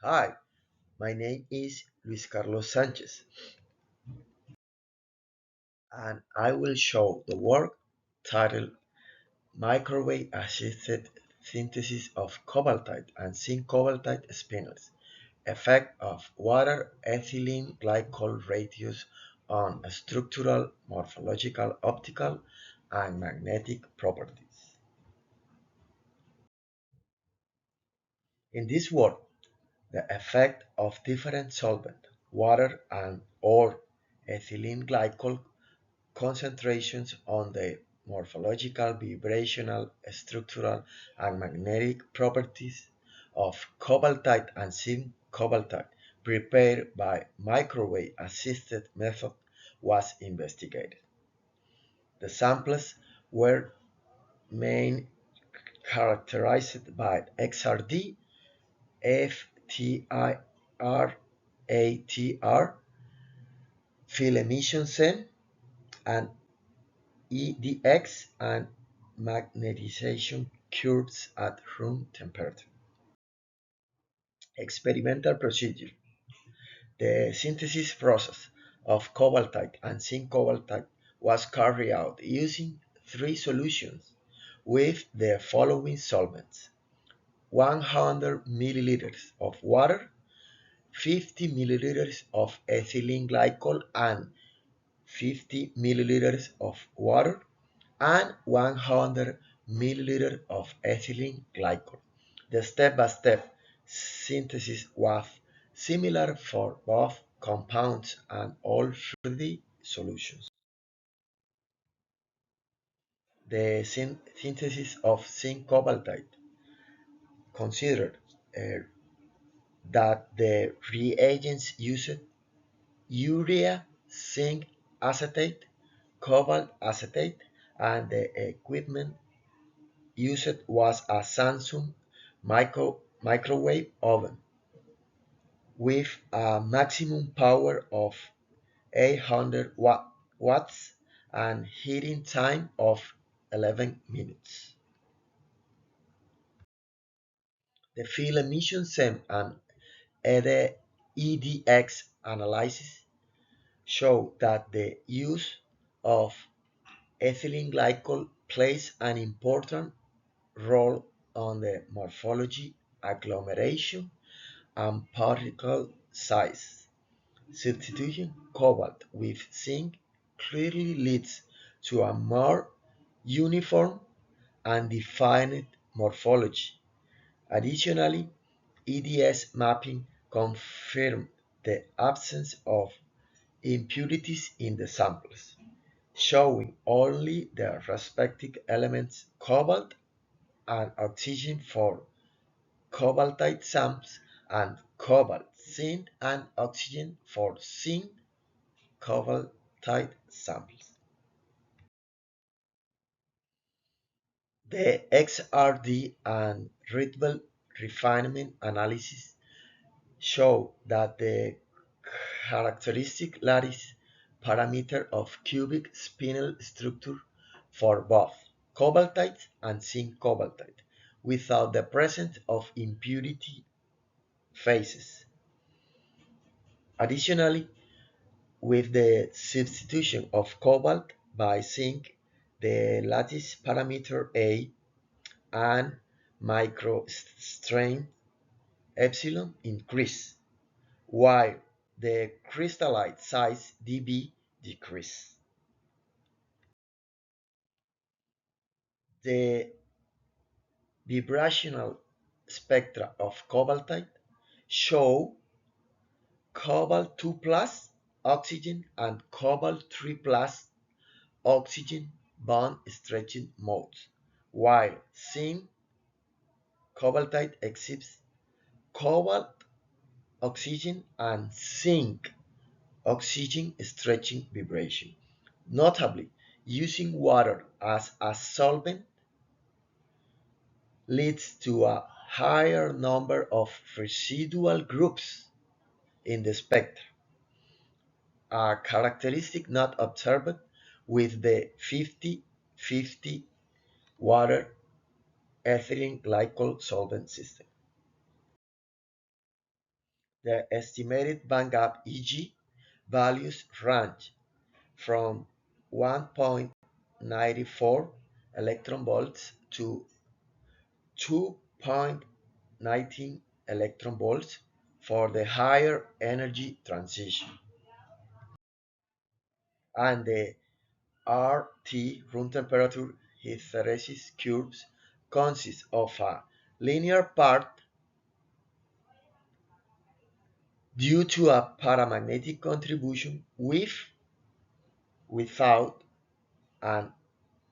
Hi, my name is Luis Carlos Sánchez, and I will show the work titled Microwave Assisted Synthesis of Cobaltite and Zinc Cobaltite Spinels, Effect of Water Ethylene Glycol Ratios on Structural, Morphological, Optical, and Magnetic Properties. In this work, the effect of different solvent, water and or ethylene glycol concentrations on the morphological, vibrational, structural, and magnetic properties of cobaltite and zinc cobaltite prepared by microwave-assisted method was investigated. The samples were mainly characterized by XRD, FTIR, ATR, field emission SEM, and EDX and magnetization curves at room temperature. Experimental procedure. The synthesis process of cobaltite and zinc cobaltite was carried out using three solutions with the following solvents: 100 milliliters of water, 50 milliliters of ethylene glycol, and 50 milliliters of water, and 100 milliliters of ethylene glycol. The step-by-step synthesis was similar for both compounds and all three solutions. The synthesis of zinc cobaltite considered uh, that the reagents used urea, zinc acetate, cobalt acetate, and the equipment used was a Samsung microwave oven with a maximum power of 800 watts and heating time of 11 minutes. The field emission SEM and EDX analysis show that the use of ethylene glycol plays an important role on the morphology, agglomeration, and particle size. Substituting cobalt with zinc clearly leads to a more uniform and defined morphology. Additionally, EDS mapping confirmed the absence of impurities in the samples, showing only the respective elements cobalt and oxygen for cobaltite samples and cobalt, zinc, and oxygen for zinc cobaltite samples. The XRD and Ripple refinement analysis show that the characteristic lattice parameter of cubic spinel structure for both cobaltite and zinc cobaltite without the presence of impurity phases. Additionally, with the substitution of cobalt by zinc, the lattice parameter A and microstrain epsilon increase, while the crystallite size dB decrease. The vibrational spectra of cobaltite show cobalt 2 plus oxygen and cobalt 3 plus oxygen bond stretching modes, while zinc cobaltite exhibits cobalt oxygen and zinc oxygen stretching vibration. Notably, using water as a solvent leads to a higher number of residual groups in the spectra, a characteristic not observed with the 50-50 water ethylene glycol solvent system. The estimated bandgap Eg values range from 1.94 electron volts to 2.19 electron volts for the higher energy transition. And the RT, room temperature hysteresis curves, consists of a linear part due to a paramagnetic contribution without an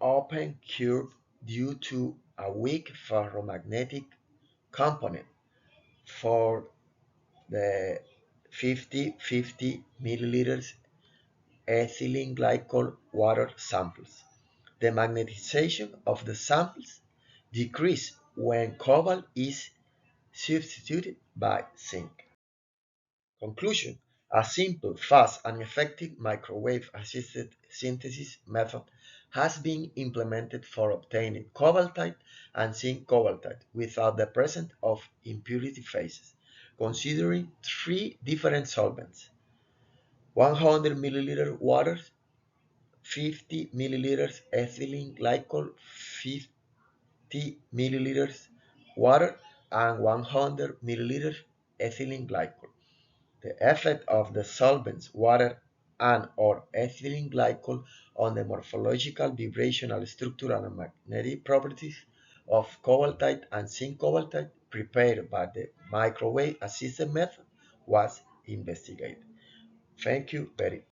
open curve due to a weak ferromagnetic component for the 50-50 milliliters ethylene glycol water samples. The magnetization of the samples decreases when cobalt is substituted by zinc. Conclusion: a simple, fast, and effective microwave-assisted synthesis method has been implemented for obtaining cobaltite and zinc cobaltite without the presence of impurity phases, considering three different solvents: 100 milliliter water, 50 milliliters ethylene glycol, 50 milliliters water, and 100 milliliters ethylene glycol. The effect of the solvents, water and/or ethylene glycol on the morphological, vibrational, structural, and magnetic properties of cobaltite and zinc cobaltite prepared by the microwave-assisted method was investigated. Thank you very much.